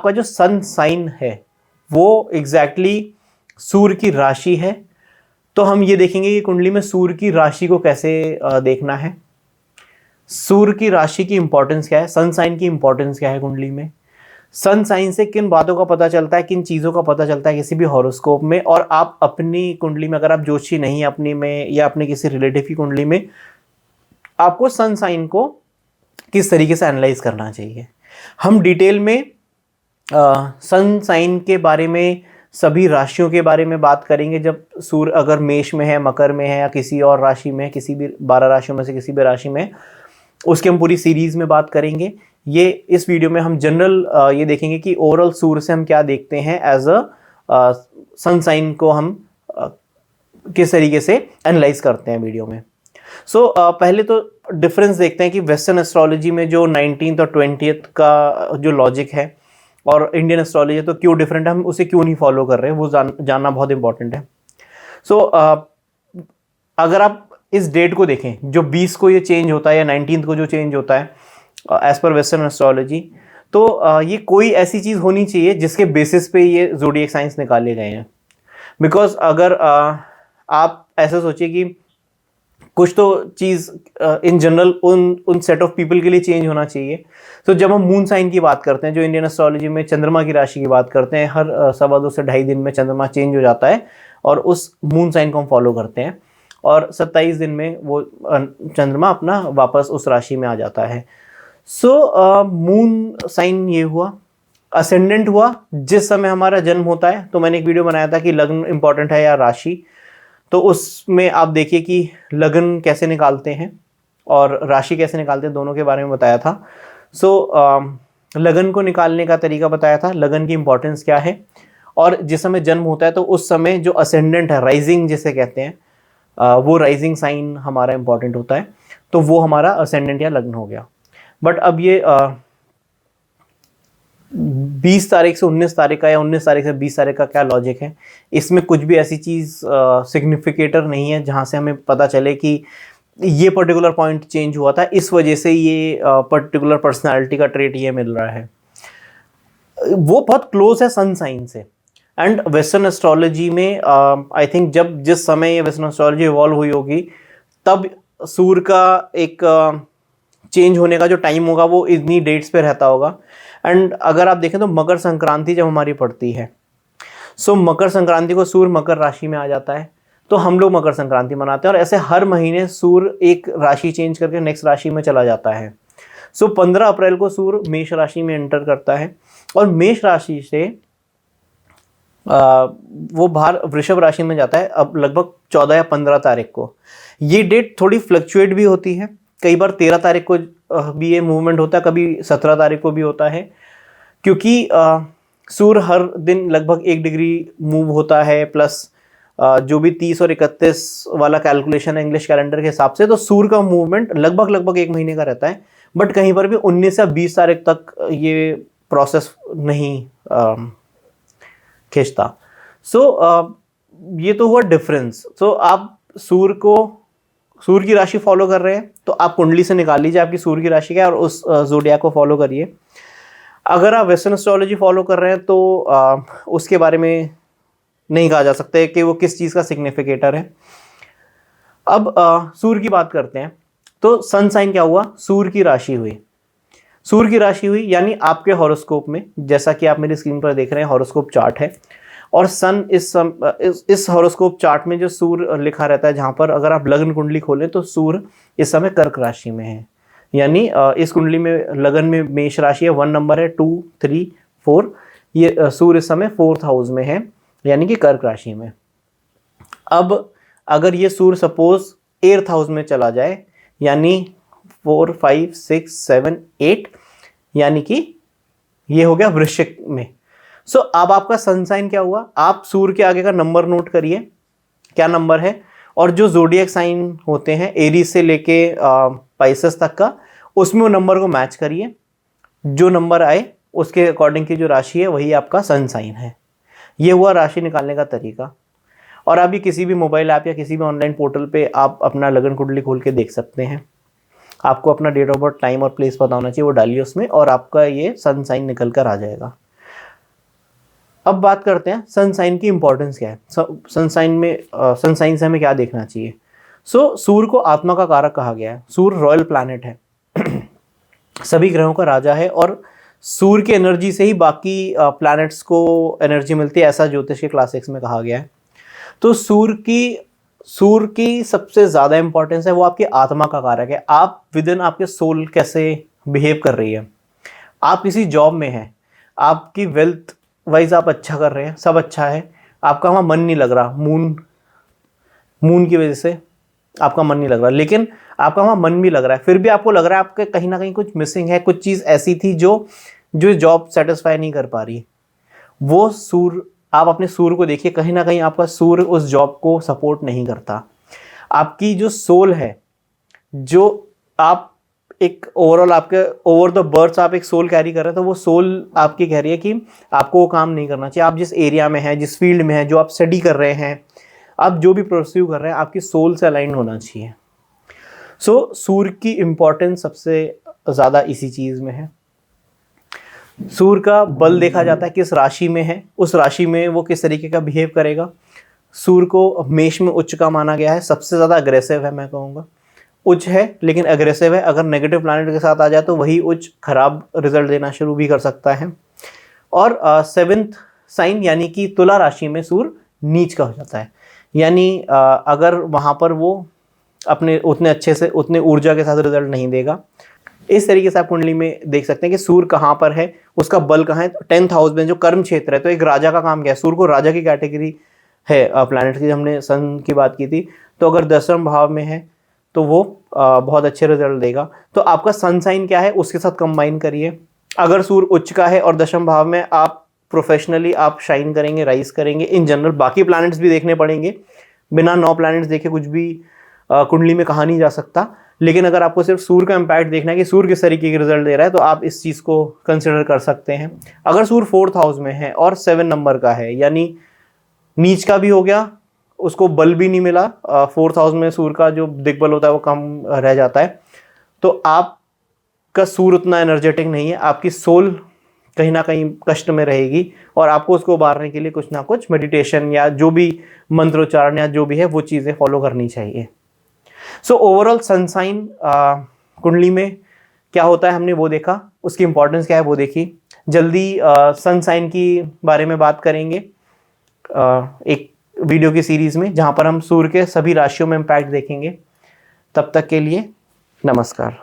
आपका जो sun sign है वो एग्जैक्टली सूर्य की राशि है। तो हम ये देखेंगे कि कुंडली में सूर्य की राशि को कैसे देखना है, सूर्य की राशि की इंपॉर्टेंस क्या है, सन साइन की इंपॉर्टेंस क्या है कुंडली में, सन साइन से किन बातों का पता चलता है, किन चीज़ों का पता चलता है किसी भी हॉरोस्कोप में। और आप अपनी कुंडली में, अगर आप ज्योतिषी नहीं अपनी में या अपने किसी रिलेटिव की कुंडली में, आपको सन साइन को किस तरीके से एनालाइज करना चाहिए। हम डिटेल में सन साइन के बारे में, सभी राशियों के बारे में बात करेंगे। जब सूर्य अगर मेष में है, मकर में है या किसी और राशि में, किसी भी 12 राशियों में से किसी भी राशि में, उसकी हम पूरी सीरीज में बात करेंगे। ये इस वीडियो में हम जनरल ये देखेंगे कि ओवरऑल सूर्य से हम क्या देखते हैं, एज अ सन साइन को हम किस तरीके से एनालाइज करते हैं वीडियो में। पहले तो डिफरेंस देखते हैं कि वेस्टर्न एस्ट्रोलॉजी में जो 19th और 20th का जो लॉजिक है और इंडियन एस्ट्रोलॉजी तो क्यों डिफरेंट है, हम उसे क्यों नहीं फॉलो कर रहे हैं, वो जानना बहुत इंपॉर्टेंट है। अगर आप इस डेट को देखें, जो 20 को ये चेंज होता है या 19th को जो चेंज होता है एज पर वेस्टर्न एस्ट्रोलॉजी, तो ये कोई ऐसी चीज़ होनी चाहिए जिसके बेसिस पे ये ज़ोडिएक साइंस निकाले गए हैं। बिकॉज अगर आप ऐसा सोचिए कि कुछ तो चीज़ इन जनरल उन सेट ऑफ पीपल के लिए चेंज होना चाहिए। तो जब हम मून साइन की बात करते हैं, जो इंडियन एस्ट्रोलॉजी में चंद्रमा की राशि की बात करते हैं, हर 2.25 से 2.5 दिन में चंद्रमा चेंज हो जाता है और उस मून साइन को हम फॉलो करते हैं और 27 दिन में वो चंद्रमा अपना वापस उस राशि में आ जाता है। मून साइन ये हुआ। असेंडेंट हुआ जिस समय हमारा जन्म होता है। तो मैंने एक वीडियो बनाया था कि लग्न इंपॉर्टेंट है या राशि, तो उसमें आप देखिए कि लग्न कैसे निकालते हैं और राशि कैसे निकालते हैं, दोनों के बारे में बताया था। लगन को निकालने का तरीका बताया था, लगन की इंपॉर्टेंस क्या है, और जिस समय जन्म होता है तो उस समय जो असेंडेंट है, राइजिंग जिसे कहते हैं, वो राइजिंग साइन हमारा इंपॉर्टेंट होता है। तो वो हमारा असेंडेंट या लग्न हो गया। बट अब ये 20 तारीख से 19 तारीख का या 19 तारीख से 20 तारीख का क्या लॉजिक है, इसमें कुछ भी ऐसी चीज़ सिग्निफिकेटर नहीं है जहाँ से हमें पता चले कि ये पर्टिकुलर पॉइंट चेंज हुआ था, इस वजह से ये पर्टिकुलर पर्सनालिटी का ट्रेट ये मिल रहा है। वो बहुत क्लोज है सन साइन से। एंड वेस्टर्न एस्ट्रोलॉजी में आई थिंक जब जिस समय ये वेस्टर्न एस्ट्रोलॉजी इवॉल्व हुई होगी, तब सूर्य का एक चेंज होने का जो टाइम होगा वो इतनी डेट्स पे रहता होगा। एंड अगर आप देखें तो मकर संक्रांति जब हमारी पड़ती है, मकर संक्रांति को सूर्य मकर राशि में आ जाता है, तो हम लोग मकर संक्रांति मनाते हैं। और ऐसे हर महीने सूर्य एक राशि चेंज करके नेक्स्ट राशि में चला जाता है। 15 अप्रैल को सूर्य मेष राशि में एंटर करता है और मेष राशि से वो बाहर वृषभ राशि में जाता है अब लगभग 14 या 15 तारीख को। ये डेट थोड़ी फ्लक्चुएट भी होती है, कई बार 13 तारीख को भी ये मूवमेंट होता है, कभी 17 तारीख को भी होता है, क्योंकि सूर्य हर दिन लगभग 1 डिग्री मूव होता है, प्लस जो भी 30 और 31 वाला कैलकुलेशन है इंग्लिश कैलेंडर के हिसाब से, तो सूर्य का मूवमेंट लगभग 1 महीने का रहता है। बट कहीं पर भी 19 या 20 तारीख तक ये प्रोसेस नहीं खींचता। ये तो हुआ डिफरेंस। आप सूर्य की राशि फॉलो कर रहे हैं तो आप कुंडली से निकाल लीजिए आपकी सूर्य की राशि क्या है और उस ज़ोडिएक को फॉलो करिए। अगर आप वेस्टर्न एस्ट्रोलॉजी फॉलो कर रहे हैं तो उसके बारे में नहीं कहा जा सकता कि वो किस चीज़ का सिग्निफिकेटर है। अब सूर्य की बात करते हैं। तो सन साइन क्या हुआ, सूर्य की राशि हुई। सूर्य की राशि हुई यानी आपके हॉरोस्कोप में, जैसा कि आप मेरी स्क्रीन पर देख रहे हैं, हॉरोस्कोप चार्ट है और सन इस हॉरोस्कोप चार्ट में जो सूर्य लिखा रहता है, जहाँ पर अगर आप लग्न कुंडली खोलें तो सूर्य इस समय कर्क राशि में है। यानी इस कुंडली में लगन में मेष राशि है, 1 नंबर है, 2, 3, 4, ये सूर्य इस समय 4th हाउस में है यानी कि कर्क राशि में। अब अगर ये सूर्य सपोज 8th हाउस में चला जाए यानी 4, 5, 6, 7, 8 यानी कि ये हो गया वृश्चिक में। अब आपका सन साइन क्या हुआ, आप सूर्य के आगे का नंबर नोट करिए क्या नंबर है, और जो ज़ोडिएक साइन होते हैं एरीज से लेके पाइसेस तक का, उसमें वो नंबर को मैच करिए। जो नंबर आए उसके अकॉर्डिंग की जो राशि है वही आपका सन साइन है। ये हुआ राशि निकालने का तरीका। और अभी किसी भी मोबाइल ऐप या किसी भी ऑनलाइन पोर्टल पे आप अपना लगन कुंडली खोल के देख सकते हैं। आपको अपना डेट ऑफ बर्थ, टाइम और प्लेस पता होना चाहिए, वो डालिए उसमें और आपका ये सन साइन निकल कर आ जाएगा। अब बात करते हैं सन साइन की इंपॉर्टेंस क्या है, सन साइन से हमें क्या देखना चाहिए। सूर्य को आत्मा का कारक कहा गया है। सूर्य रॉयल प्लैनेट है, सभी ग्रहों का राजा है, और सूर्य की एनर्जी से ही बाकी प्लैनेट्स को एनर्जी मिलती है, ऐसा ज्योतिष के क्लास 6 में कहा गया है। तो सूर्य की सबसे ज़्यादा इंपॉर्टेंस है, वो आपकी आत्मा का कारक है। आप विद इन आपके सोल कैसे बिहेव कर रही है। आप किसी जॉब में हैं, आपकी वेल्थ वाइज आप अच्छा कर रहे हैं, सब अच्छा है, आपका वहाँ मन नहीं लग रहा, मून की वजह से आपका मन नहीं लग रहा, लेकिन आपका वहाँ मन भी लग रहा है, फिर भी आपको लग रहा है आपके कहीं ना कहीं कुछ मिसिंग है, कुछ चीज़ ऐसी थी जो जॉब सेटिस्फाई नहीं कर पा रही। वो सूर्य, आप अपने सूर्य को देखिए, कहीं ना कहीं आपका सूर्य उस जॉब को सपोर्ट नहीं करता। आपकी जो सोल है, जो आप एक ओवरऑल आपके ओवर द बर्थ आप एक सोल कैरी कर रहे हैं, तो वो सोल आपकी कह रही है कि आपको वो काम नहीं करना चाहिए। आप जिस एरिया में हैं, जिस फील्ड में हैं, जो आप स्टडी कर रहे हैं, आप जो भी परस्यू कर रहे हैं, आपकी सोल से अलाइन होना चाहिए। सूर्य की इंपॉर्टेंस सबसे ज़्यादा इसी चीज़ में है। सूर्य का बल देखा जाता है किस राशि में है, उस राशि में वो किस तरीके का बिहेव करेगा। सूर्य को मेष में उच्च का माना गया है, सबसे ज़्यादा अग्रेसिव है, मैं कहूँगा उच्च है लेकिन अग्रेसिव है। अगर नेगेटिव प्लैनेट के साथ आ जाए तो वही उच्च खराब रिजल्ट देना शुरू भी कर सकता है। और 7th साइन यानी कि तुला राशि में सूर्य नीच का हो जाता है, यानी अगर वहाँ पर वो अपने उतने अच्छे से उतने ऊर्जा के साथ रिजल्ट नहीं देगा। इस तरीके से आप कुंडली में देख सकते हैं कि सूर्य कहाँ पर है, उसका बल कहाँ है। 10th हाउस में जो कर्म क्षेत्र है, तो एक राजा का काम क्या है, सूर्य को राजा की कैटेगरी है प्लैनेट की। हमने सन की बात की थी, तो अगर 10वें भाव में है तो वो बहुत अच्छे रिजल्ट देगा। तो आपका सन साइन क्या है उसके साथ कंबाइन करिए। अगर सूर्य उच्च का है और 10वें भाव में, आप प्रोफेशनली आप शाइन करेंगे, राइज करेंगे। इन जनरल बाकी प्लैनेट्स भी देखने पड़ेंगे, बिना 9 प्लैनेट्स देखे कुछ भी कुंडली में कहा नहीं जा सकता। लेकिन अगर आपको सिर्फ सूर्य का इम्पैक्ट देखना है कि सूर्य किस तरीके की रिजल्ट दे रहा है, तो आप इस चीज़ को कंसिडर कर सकते हैं। अगर सूर्य 4th हाउस में है और 7 नंबर का है, यानी नीच का भी हो गया, उसको बल भी नहीं मिला, 4th हाउस में सूर्य का जो दिग्बल होता है वो कम रह जाता है, तो आपका सूर्य उतना एनर्जेटिक नहीं है, आपकी सोल कहीं ना कहीं कष्ट में रहेगी, और आपको उसको उबारने के लिए कुछ ना कुछ मेडिटेशन या जो भी मंत्रोच्चारण या जो भी है वो चीज़ें फॉलो करनी चाहिए। ओवरऑल सन साइन कुंडली में क्या होता है हमने वो देखा, उसकी इंपॉर्टेंस क्या है वो देखी। जल्दी सन साइन की बारे में बात करेंगे एक वीडियो की सीरीज में, जहां पर हम सूर्य के सभी राशियों में इम्पैक्ट देखेंगे। तब तक के लिए नमस्कार।